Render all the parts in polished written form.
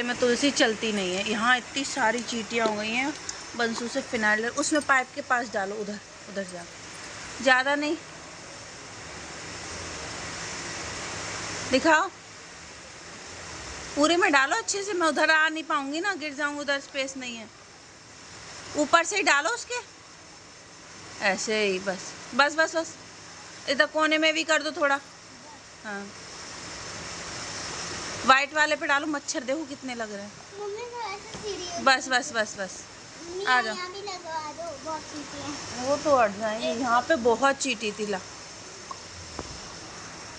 में तुलसी चलती नहीं है। यहाँ इतनी सारी चींटियाँ हो गई हैं। बंसू से फिनाइल उसमें पाइप के पास डालो, उधर उधर जा, ज़्यादा नहीं दिखाओ, पूरे में डालो अच्छे से। मैं उधर आ नहीं पाऊंगी ना, गिर जाऊंगी, उधर स्पेस नहीं है। ऊपर से ही डालो उसके, ऐसे ही बस बस बस बस। इधर कोने में भी कर दो थोड़ा। हाँ, वाइट वाले पे डालो। मच्छर देखो कितने लग रहे हैं। बस बस बस बस, आ जाओ। वो तो हट जाएंगे, यहाँ पे बहुत चींटी थी। ला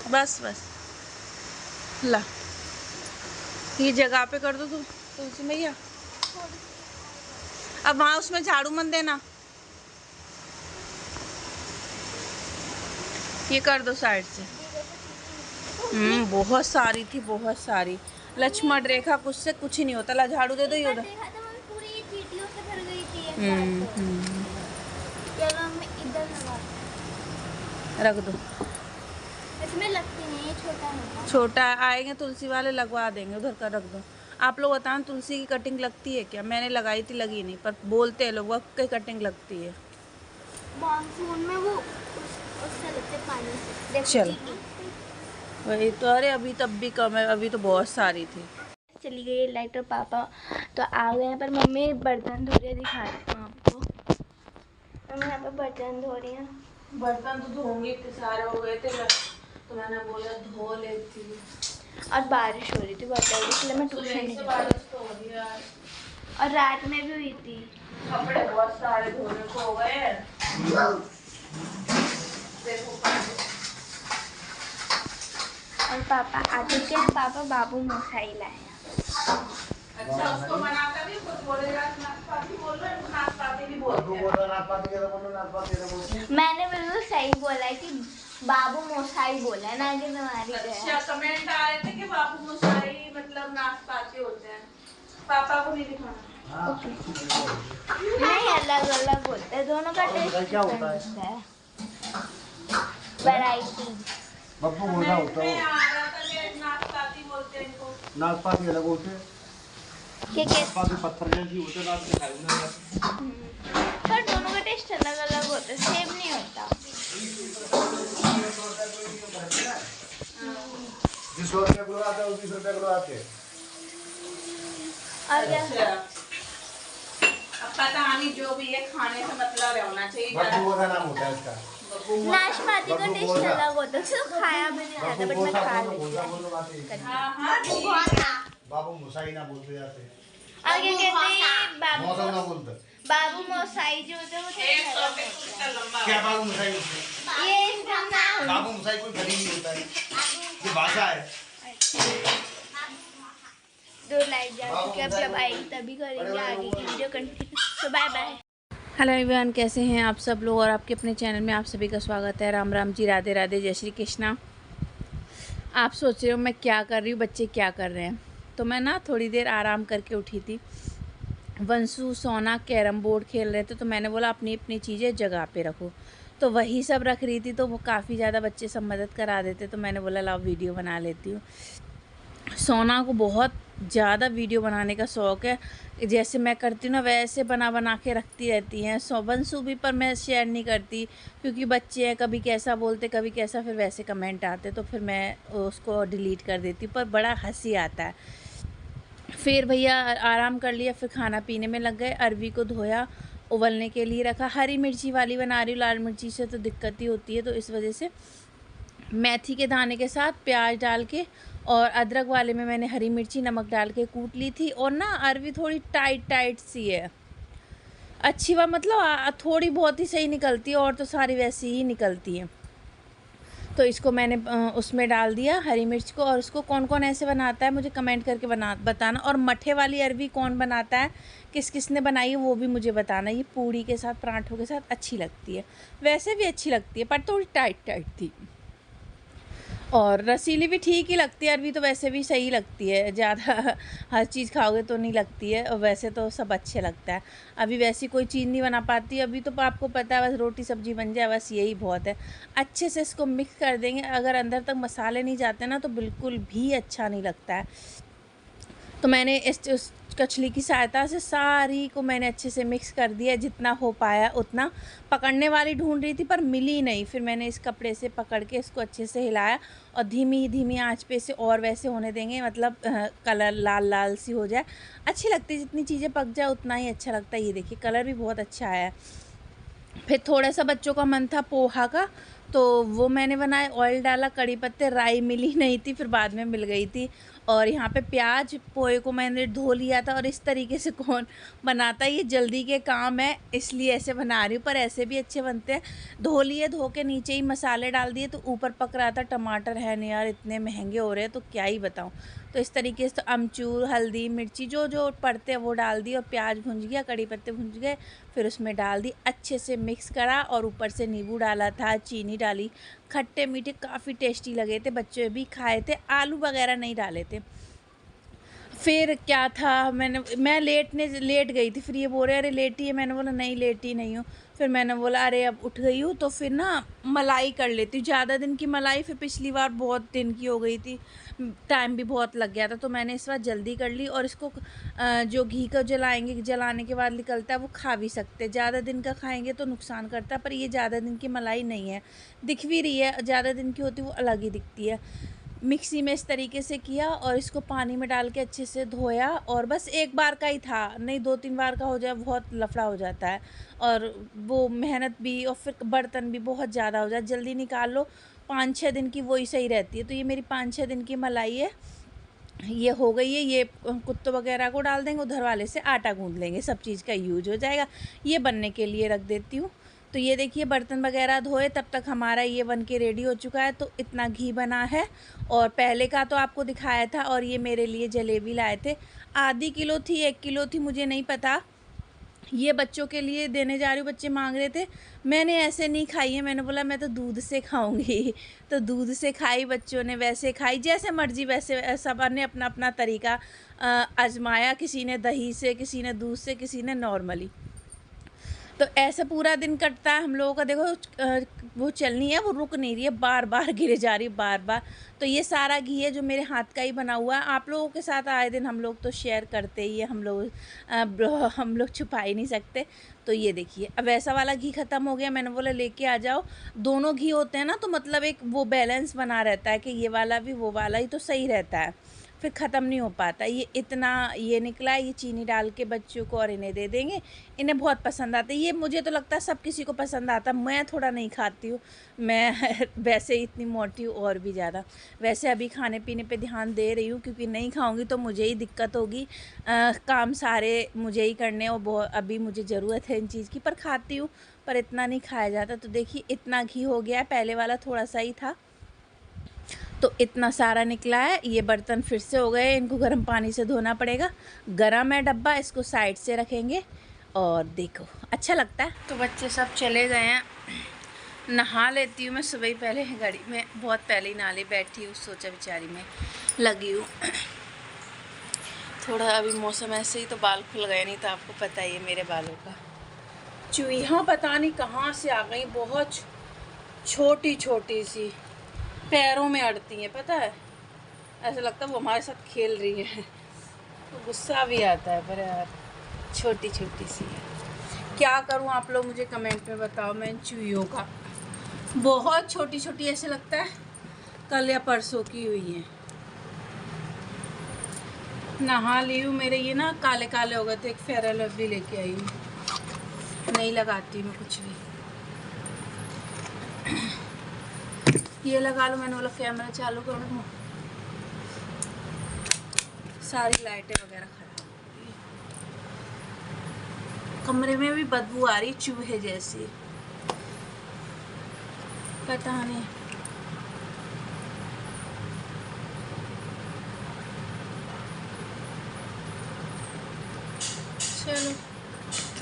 बस बस, ला ये जगह पे कर दो तुम तुलसी मैया। अब वहाँ उसमें झाड़ू मत देना, ये कर दो साइड से। बहुत सारी थी, बहुत सारी। लक्ष्मण रेखा कुछ से कुछ ही नहीं होता। ला झाड़ू दे दो ये उधर। रख दो, इसमें लगती नहीं है, छोटा है। छोटा आएंगे तुलसी वाले, लगवा देंगे। उधर का रख दो। आप लोग बताएं तुलसी की कटिंग लगती है क्या? मैंने लगाई थी, लगी नहीं, पर बोलते हैं लोग वक्त की कटिंग लगती है। मानसून में वो उससे लगते पानी से। चल वही तो। अरे अभी तब भी कम है, अभी तो बहुत सारी थी। चली गई है लाइट और पापा तो आ गए हैं, पर मम्मी बर्तन धो रही है। दिखा रही हूँ आपको, मम्मी यहाँ पे बर्तन धो रही है। बर्तन तो धोंगे, इतने सारे हो गए थे तो मैंने बोला धो लेती। और बारिश हो रही थी बहुत ज़्यादा, इसलिए मैं ट्यूशन नहीं गई। और रात में भी हुई थी। कपड़े बहुत सारे धोने को हो गए। और पापा आ चुके हैं। पापा बाबू मोसाई लाए हैं। अच्छा, उसको बनाकर भी कुछ बोलेगा, नाशपाती बोल रहे हैं, नाशपाती भी बोलते हैं। मैंने बिल्कुल सही बोला है कि बाबू मोसाई बोला है, ना कि तुम्हारी। अच्छा, कमेंट आ रहे थे कि बाबू मोसाई मतलब नाशपाती होते हैं। पापा को नहीं दिखाना। ओके, नहीं अलग अलग होता है, दोनों का टेस्ट क्या होता है। वैरायटी। बब्बू मोसा होता है, नाशपाती बोलते हैं इनको। नाशपाती अलग होते हैं, नाशपाती पत्थर जैसी होते हैं। पर दोनों का टेस्ट अलग अलग होता है, सेम नहीं होता। जिस 100 रुपये किलो आता है उस 20 रुपये किलो आते हैं। और क्या पता नहीं, जो भी है खाने से मतलब होना चाहिए। बब्बू मोसा नाम होता है इसका। नाशपाती का टेस्ट अलग होता है, सिर्फ खाया भी नहीं जाता, बट मैं खा लेती हूँ। बाबू मोसाई ना बोलते जाते हैं। और क्या कहते हैं, मौसम ना बोलते। बाबू मोसाई जो होता है वो क्या बाबू मोसाई होते हैं? ये इसका नाम। बाबू मोसाई कोई गरीब नहीं होता है, ये भाषा है। 2 लाइट जा चुकी है, अब जब आएगी तभी करेंगे आगे की वीडियो कंटिन्यू। तो बाय बाय। हेलो एवरीवन, कैसे हैं आप सब लोग? और आपके अपने चैनल में आप सभी का स्वागत है। राम राम जी, राधे राधे, जय श्री कृष्णा। आप सोच रहे हो मैं क्या कर रही हूँ, बच्चे क्या कर रहे हैं? तो मैं ना थोड़ी देर आराम करके उठी थी। वंशु सोना कैरम बोर्ड खेल रहे थे, तो मैंने बोला अपनी अपनी चीज़ें जगह पे रखो। तो वही सब रख रही थी, तो वो काफ़ी ज़्यादा बच्चे सब मदद करा देते, तो मैंने बोला लाओ वीडियो बना लेती हूँ। सोना को बहुत ज़्यादा वीडियो बनाने का शौक़ है, जैसे मैं करती हूँ ना वैसे बना बना के रखती रहती हैं। वंशु भी, पर मैं शेयर नहीं करती क्योंकि बच्चे हैं, कभी कैसा बोलते कभी कैसा, फिर वैसे कमेंट आते तो फिर मैं उसको डिलीट कर देती हूँ। पर बड़ा हंसी आता है। फिर भैया आराम कर लिया, फिर खाना पीने में लग गए। अरवी को धोया, उबलने के लिए रखा। हरी मिर्ची वाली बना रही हूँ, लाल मिर्ची से तो दिक्कत ही होती है, तो इस वजह से मेथी के दाने के साथ प्याज डाल के, और अदरक वाले में मैंने हरी मिर्ची नमक डाल के कूट ली थी। और ना अरवी थोड़ी टाइट टाइट सी है, अच्छी बात मतलब थोड़ी बहुत ही सही निकलती है, और तो सारी वैसी ही निकलती है। तो इसको मैंने उसमें डाल दिया हरी मिर्च को। और उसको कौन कौन ऐसे बनाता है मुझे कमेंट करके बताना। और मठे वाली अरवी कौन बनाता है, किस किस ने बनाई है, वो भी मुझे बताना। ये पूड़ी के साथ, पराठों के साथ अच्छी लगती है, वैसे भी अच्छी लगती है, पर थोड़ी टाइट टाइट थी। और रसीली भी ठीक ही लगती है अरवी, तो वैसे भी सही लगती है, ज़्यादा हर चीज़ खाओगे तो नहीं लगती है। और वैसे तो सब अच्छे लगता है। अभी वैसी कोई चीज़ नहीं बना पाती अभी, तो आपको पता है बस रोटी सब्जी बन जाए, बस यही बहुत है। अच्छे से इसको मिक्स कर देंगे। अगर अंदर तक मसाले नहीं जाते ना तो बिल्कुल भी अच्छा नहीं लगता है। तो मैंने उस कचली की सहायता से सारी को मैंने अच्छे से मिक्स कर दिया, जितना हो पाया उतना। पकड़ने वाली ढूंढ रही थी पर मिली नहीं, फिर मैंने इस कपड़े से पकड़ के इसको अच्छे से हिलाया और धीमी धीमी आंच पे से और वैसे होने देंगे, मतलब कलर लाल लाल सी हो जाए। अच्छी लगती है, जितनी चीज़ें पक जाए उतना ही अच्छा लगता है। ये देखिए कलर भी बहुत अच्छा आया है। फिर थोड़ा सा बच्चों का मन था पोहा का, तो वो मैंने बनाया, ऑयल डाला, कड़ी पत्ते, राई मिली नहीं थी, फिर बाद में मिल गई थी। और यहाँ पे प्याज, पोहे को मैंने धो लिया था, और इस तरीके से कौन बनाता है, ये जल्दी के काम है इसलिए ऐसे बना रही हूँ, पर ऐसे भी अच्छे बनते हैं। धो लिए, धो के नीचे ही मसाले डाल दिए, तो ऊपर पक रहा था। टमाटर है नहीं यार, इतने महंगे हो रहे हैं तो क्या ही बताऊँ। तो इस तरीके से तो अमचूर, हल्दी, मिर्ची जो जो पड़ते हैं वो डाल दी, और प्याज भुंज गया, कड़ी पत्ते भुंज गए, फिर उसमें डाल दी, अच्छे से मिक्स करा, और ऊपर से नींबू डाला था, चीनी डाली। खट्टे मीठे काफ़ी टेस्टी लगे थे, बच्चे भी खाए थे, आलू वगैरह नहीं डाले थे। फिर क्या था, मैं लेट गई थी, फिर ये बोल रहे अरे लेटी है, मैंने बोला नहीं लेटी नहीं हूँ। फिर मैंने बोला अरे अब उठ गई हूँ तो फिर ना मलाई कर लेती हूँ, ज़्यादा दिन की मलाई, फिर पिछली बार बहुत दिन की हो गई थी, टाइम भी बहुत लग गया था, तो मैंने इस बार जल्दी कर ली। और इसको जो घी का जलाएंगे, जलाने के बाद निकलता है वो खा भी सकते, ज़्यादा दिन का खाएंगे तो नुकसान करता है, पर ये ज़्यादा दिन की मलाई नहीं है, दिख भी रही है, ज़्यादा दिन की होती वो अलग ही दिखती है। मिक्सी में इस तरीके से किया, और इसको पानी में डाल के अच्छे से धोया, और बस एक बार का ही था, नहीं 2-3 बार का हो जाए बहुत लफड़ा हो जाता है, और वो मेहनत भी, और फिर बर्तन भी बहुत ज़्यादा हो जाए, जल्दी निकाल लो। 5-6 दिन की वही सही रहती है। तो ये मेरी 5-6 दिन की मलाई है, ये हो गई है। ये कुत्तों वगैरह को डाल देंगे, उधर वाले से आटा गूंद लेंगे, सब चीज़ का यूज हो जाएगा। ये बनने के लिए रख देती हूँ। तो ये देखिए बर्तन वगैरह धोए, तब तक हमारा ये बन के रेडी हो चुका है। तो इतना घी बना है, और पहले का तो आपको दिखाया था। और ये मेरे लिए जलेबी लाए थे, आधी किलो थी, 1 किलो थी, मुझे नहीं पता। ये बच्चों के लिए देने जा रही हूँ, बच्चे मांग रहे थे। मैंने ऐसे नहीं खाई है, मैंने बोला मैं तो दूध से खाऊंगी। तो दूध से खाई, बच्चों ने वैसे खाई, जैसे मर्जी वैसे, सब ने अपना अपना तरीका आजमाया। किसी ने दही से, किसी ने दूध से, किसी ने नॉर्मली। तो ऐसे पूरा दिन कटता है हम लोगों का। देखो वो चलनी है, वो रुक नहीं रही है, बार बार गिरे जा रही है, बार बार। तो ये सारा घी है जो मेरे हाथ का ही बना हुआ है। आप लोगों के साथ आए दिन हम लोग तो शेयर करते ही है, हम लोग छुपा ही नहीं सकते। तो ये देखिए अब ऐसा वाला घी ख़त्म हो गया, मैंने बोला लेके आ जाओ। दोनों घी होते हैं ना, तो मतलब एक वो बैलेंस बना रहता है कि ये वाला भी वो वाला ही तो सही रहता है, फिर ख़त्म नहीं हो पाता। ये इतना ये निकला, ये चीनी डाल के बच्चों को और इन्हें दे देंगे, इन्हें बहुत पसंद आता है। ये मुझे तो लगता है सब किसी को पसंद आता, मैं थोड़ा नहीं खाती हूँ, मैं वैसे ही इतनी मोटी हूँ और भी ज़्यादा। वैसे अभी खाने पीने पे ध्यान दे रही हूँ, क्योंकि नहीं खाऊंगी तो मुझे ही दिक्कत होगी। काम सारे मुझे ही करने, और बहुत अभी मुझे ज़रूरत है इन चीज़ की, पर खाती हूँ, पर इतना नहीं खाया जाता। तो देखिए इतना घी हो गया है, पहले वाला थोड़ा सा ही था, तो इतना सारा निकला है। ये बर्तन फिर से हो गए, इनको गर्म पानी से धोना पड़ेगा। गर्म है डब्बा, इसको साइड से रखेंगे। और देखो अच्छा लगता है। तो बच्चे सब चले गए हैं, नहा लेती हूँ मैं सुबह ही, पहले गाड़ी में बहुत पहले ही नहा ले बैठी हूँ, सोचा बेचारी में लगी हूँ। थोड़ा अभी मौसम ऐसे ही, तो बाल खुल गए, नहीं तो आपको पता ही है मेरे बालों का। चूहियाँ पता नहीं कहाँ से आ गई, बहुत छोटी छोटी सी, पैरों में अड़ती हैं, पता है, ऐसा लगता है वो हमारे साथ खेल रही है। तो गुस्सा भी आता है, पर यार छोटी छोटी सी है, क्या करूँ, आप लोग मुझे कमेंट में बताओ। मैं इन चूहियों का, बहुत छोटी छोटी, ऐसे लगता है कल या परसों की हुई है। नहा ली हूँ, मेरे ये ना काले काले हो गए थे, एक फेयर लवली लेके आई हूँ, नहीं लगाती मैं कुछ भी। ये लगा लो, मैंने बोला कैमरा चालू कर लूँ, सारी लाइटें वगैरह खराब हो गई, कमरे में भी बदबू आ रही चूहे जैसी, पता नहीं। चलो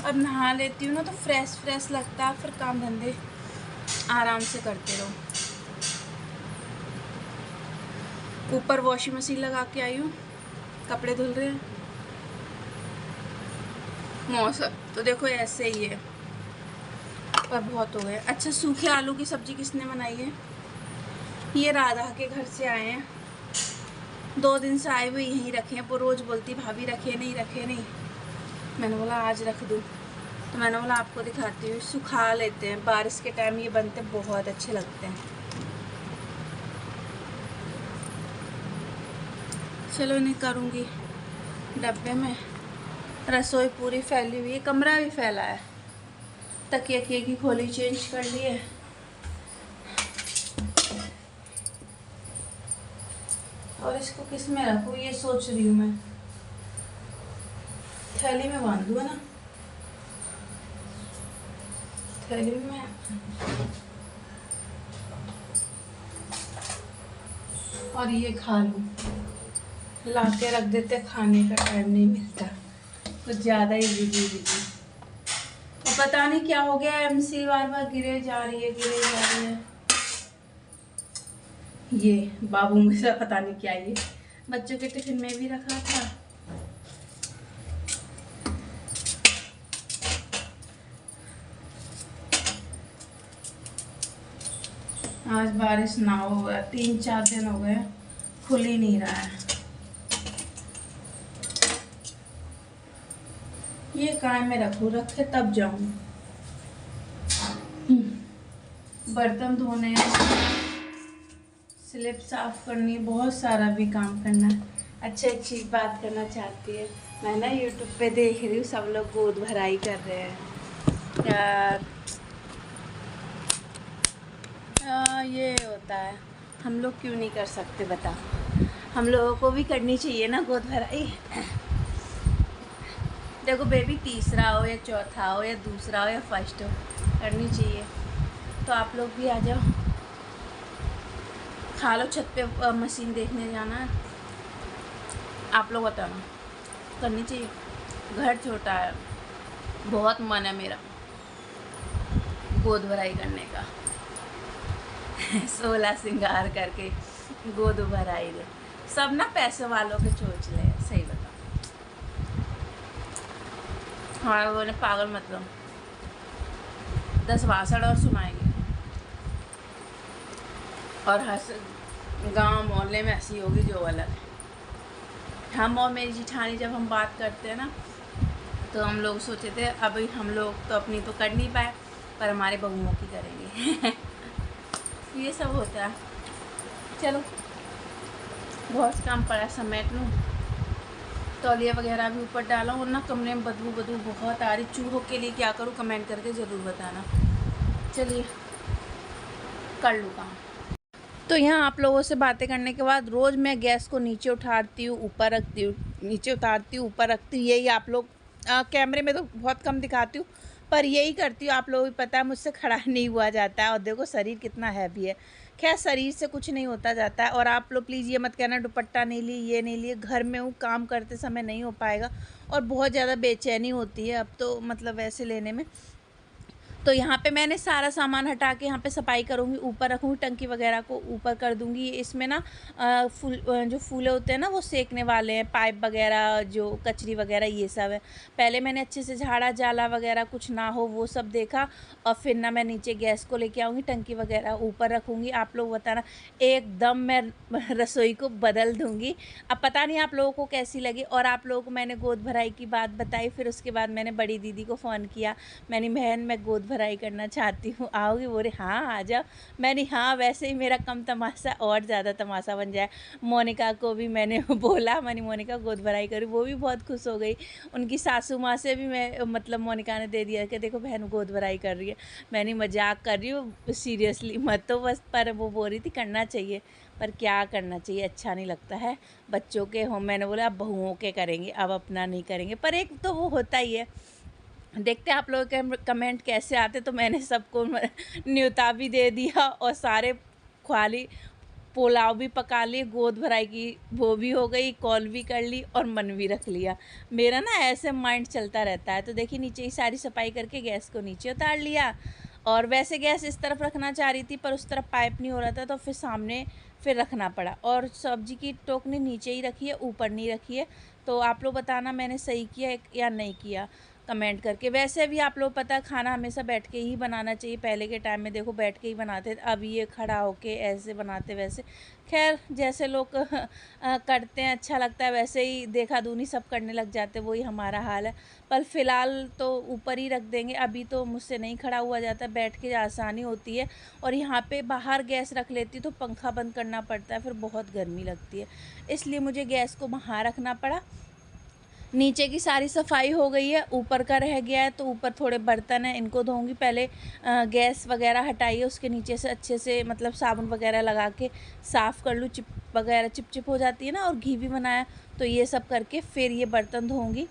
अब नहा लेती हूँ ना, तो फ्रेश फ्रेश लगता है, फिर काम धंधे आराम से करते रहो। ऊपर वॉशिंग मशीन लगा के आई हूँ, कपड़े धुल रहे हैं। मौसम तो देखो ऐसे ही है, पर बहुत हो गए। अच्छा, सूखे आलू की सब्ज़ी किसने बनाई है? ये राधा के घर से आए हैं, 2 दिन से आए हुए यहीं रखे हैं। वो रोज़ बोलती भाभी रखे नहीं रखे नहीं। मैंने बोला आज रख दूँ, तो मैंने बोला आपको दिखाती हूँ। सुखा लेते हैं, बारिश के टाइम ये बनते बहुत अच्छे लगते हैं। चलो इन्हें करूँगी डब्बे में। रसोई पूरी फैली हुई है, कमरा भी फैला है। तकिए की खोली चेंज कर ली है। और इसको किस में रखूँ ये सोच रही हूँ मैं। थैली में बांधूँ है ना, थैली में। और ये खा लूँ, ला के रख देते, खाने का टाइम नहीं मिलता, कुछ ज़्यादा ही बिजी। और पता नहीं क्या हो गया, एमसी बार बार गिरे जा रही है। ये बाबू में से पता नहीं क्या, ये बच्चों के टिफिन में भी रखा था। आज बारिश ना हो, 3-4 दिन हो गए, खुल ही नहीं रहा है। ये काय में रखूँ, रखे तब जाऊँ। बर्तन धोने, स्लिप साफ करनी, बहुत सारा भी काम करना है। अच्छी बात करना चाहती है। मैं ना यूट्यूब पे देख रही हूँ, सब लोग गोद भराई कर रहे हैं यार। ये होता है, हम लोग क्यों नहीं कर सकते बता। हम लोगों को भी करनी चाहिए ना गोद भराई। देखो बेबी, तीसरा हो या चौथा हो या दूसरा हो या फर्स्ट हो, करनी चाहिए। तो आप लोग भी आ जाओ, खा लो। छत पे मशीन देखने जाना है, आप लोग बताना। करनी चाहिए, घर छोटा है, बहुत मन है मेरा गोद भराई करने का। 16 श्रृंगार करके गोद भराई दे। सब ना पैसे वालों के सोच ले, सही बता। हाँ वो पागल मतलब 10 62 और सुनाएंगे। और हंस गांव मोहल्ले में हंसी होगी जो अलग है। हम और मेरी जिठानी जब हम बात करते हैं ना, तो हम लोग सोचे थे अभी हम लोग तो अपनी तो कर नहीं पाए, पर हमारे बहुओं की करेंगे। ये सब होता है। चलो बहुत काम पड़ा, समेट लूँ। तौलिया वगैरह भी ऊपर डाला, और ना कमरे में बदबू बहुत आ रही। चूहों के लिए क्या करूँ, कमेंट करके ज़रूर बताना। चलिए कर लूँ काम। तो यहाँ आप लोगों से बातें करने के बाद रोज़ मैं गैस को नीचे उठाती हूँ, ऊपर रखती हूँ, नीचे उतारती हूँ, ऊपर रखती हूँ। यही आप लोग कैमरे में तो बहुत कम दिखाती हूँ, पर यही करती हूँ। आप लोगों को पता है मुझसे खड़ा नहीं हुआ जाता है। और देखो शरीर कितना हैवी है। खैर शरीर से कुछ नहीं होता जाता है। और आप लोग प्लीज़ ये मत कहना दुपट्टा नहीं ली, ये नहीं लिए। घर में हूँ, काम करते समय नहीं हो पाएगा, और बहुत ज़्यादा बेचैनी होती है अब तो, मतलब वैसे लेने में। तो यहाँ पे मैंने सारा सामान हटा के यहाँ पे सफाई करूँगी, ऊपर रखूँगी, टंकी वगैरह को ऊपर कर दूँगी। इसमें ना जो फूले होते हैं ना वो सेकने वाले हैं, पाइप वगैरह जो कचरी वगैरह ये सब है। पहले मैंने अच्छे से झाड़ा, जाला वगैरह कुछ ना हो वो सब देखा, और फिर ना मैं नीचे गैस को लेके आऊँगी, टंकी वगैरह ऊपर रखूँगी। आप लोग बताना, एकदम मैं रसोई को बदल दूँगी। अब पता नहीं आप लोगों को कैसी लगी। और आप लोगों को मैंने गोद भराई की बात बताई, फिर उसके बाद मैंने बड़ी दीदी को फ़ोन किया, मैंने बहन मैं गोद भराई करना चाहती हूँ, आओगी? बोले हाँ आ जाओ। मैंने हाँ, वैसे ही मेरा कम तमाशा और ज़्यादा तमाशा बन जाए। मोनिका को भी मैंने बोला, मैंने मोनिका गोद भराई करी, वो भी बहुत खुश हो गई। उनकी सासू माँ से भी मैं मतलब मोनिका ने दे दिया कि देखो बहन गोद भराई कर रही है। मैंने मजाक कर रही हूँ, सीरियसली मत तो बस। पर वो बोल रही थी करना चाहिए, पर क्या करना चाहिए, अच्छा नहीं लगता है। बच्चों के हो, मैंने बोला अब बहुओं के करेंगे, अब अपना नहीं करेंगे। पर एक तो वो होता ही है। देखते हैं आप लोगों के कमेंट कैसे आते। तो मैंने सबको न्योता भी दे दिया, और सारे ख्वाली पुलाव भी पका लिए, गोद भराई की वो भी हो गई, कॉल भी कर ली, और मन भी रख लिया। मेरा ना ऐसे माइंड चलता रहता है। तो देखिए नीचे ही सारी सफाई करके गैस को नीचे उतार लिया। और वैसे गैस इस तरफ रखना चाह रही थी, पर उस तरफ पाइप नहीं हो रहा था, तो फिर सामने फिर रखना पड़ा। और सब्जी की टोकनी नीचे ही रखी है, ऊपर नहीं रखी है। तो आप लोग बताना मैंने सही किया या नहीं किया। कमेंट करके। वैसे भी आप लोग पता है खाना हमेशा बैठ के ही बनाना चाहिए। पहले के टाइम में देखो बैठ के ही बनाते थे, अब ये खड़ा होके ऐसे बनाते। वैसे खैर जैसे लोग करते हैं अच्छा लगता है, वैसे ही देखा दूनी सब करने लग जाते, वही हमारा हाल है। पर फ़िलहाल तो ऊपर ही रख देंगे, अभी तो मुझसे नहीं खड़ा हुआ जाता, बैठ के आसानी होती है। और यहाँ पे बाहर गैस रख लेती तो पंखा बंद करना पड़ता है, फिर बहुत गर्मी लगती है, इसलिए मुझे गैस को वहाँ रखना पड़ा। नीचे की सारी सफाई हो गई है, ऊपर का रह गया है, तो ऊपर थोड़े बर्तन हैं, इनको धोऊंगी। पहले गैस वगैरह हटाइए, उसके नीचे से अच्छे से मतलब साबुन वगैरह लगा के साफ़ कर लूँ। चिप वगैरह चिप हो जाती है ना, और घी भी बनाया, तो ये सब करके फिर ये बर्तन धोऊंगी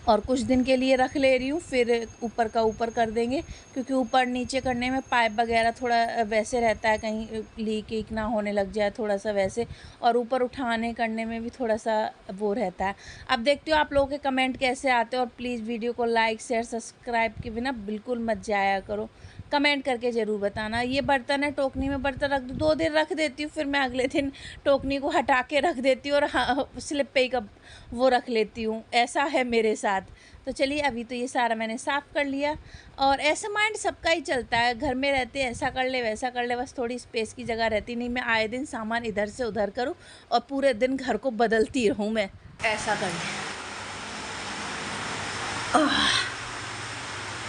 और कुछ दिन के लिए रख ले रही हूँ। फिर ऊपर का ऊपर कर देंगे, क्योंकि ऊपर नीचे करने में पाइप वगैरह थोड़ा वैसे रहता है, कहीं लीक ना होने लग जाए थोड़ा सा वैसे, और ऊपर उठाने करने में भी थोड़ा सा वो रहता है। अब देखती हूँ आप लोगों के कमेंट कैसे आते हैं, और प्लीज़ वीडियो को लाइक शेयर सब्सक्राइब के बिना बिल्कुल मत जाया करो, कमेंट करके ज़रूर बताना। ये बर्तन है, टोकनी में बर्तन रख दूँ, 2 दिन रख देती हूँ, फिर मैं अगले दिन टोकनी को हटा के रख देती हूँ और स्लिप पे ही कब वो रख लेती हूँ, ऐसा है मेरे साथ। तो चलिए अभी तो ये सारा मैंने साफ़ कर लिया। और ऐसा माइंड सबका ही चलता है, घर में रहते ऐसा कर ले वैसा कर ले, बस थोड़ी स्पेस की जगह रहती नहीं। मैं आए दिन सामान इधर से उधर करूँ और पूरे दिन घर को बदलती रहूँ, मैं ऐसा कर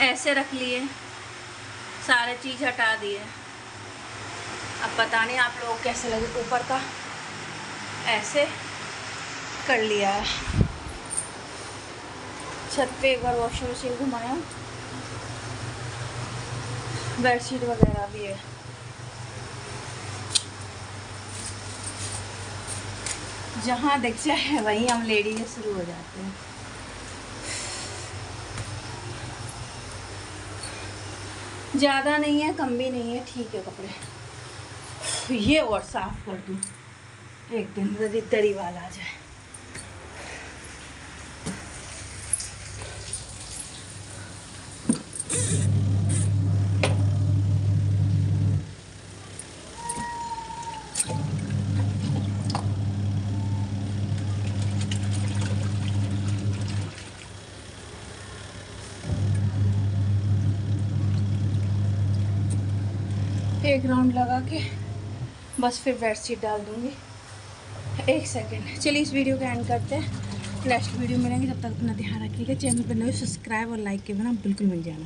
ऐसे रख लिए, सारे चीज़ हटा दिए। अब पता नहीं आप लोग कैसे लगे, ऊपर का ऐसे कर लिया है। छत पे एक बार वॉशिंग मशीन घुमाया, बेडशीट वगैरह भी है। जहाँ दिख जाए वहीं हम लेडीज शुरू हो जाते हैं। ज़्यादा नहीं है, कम भी नहीं है, ठीक है कपड़े। ये और साफ कर दूँ, एक दिन दरी वाला आ जाए। एक राउंड लगा के बस फिर बेडशीट डाल दूँगी। 1 सेकेंड, चलिए इस वीडियो का एंड करते हैं, नेक्स्ट वीडियो मिलेंगे। जब तक अपना ध्यान रखिएगा, चैनल पर नए सब्सक्राइब और लाइक के बिना बिल्कुल मिल जाना।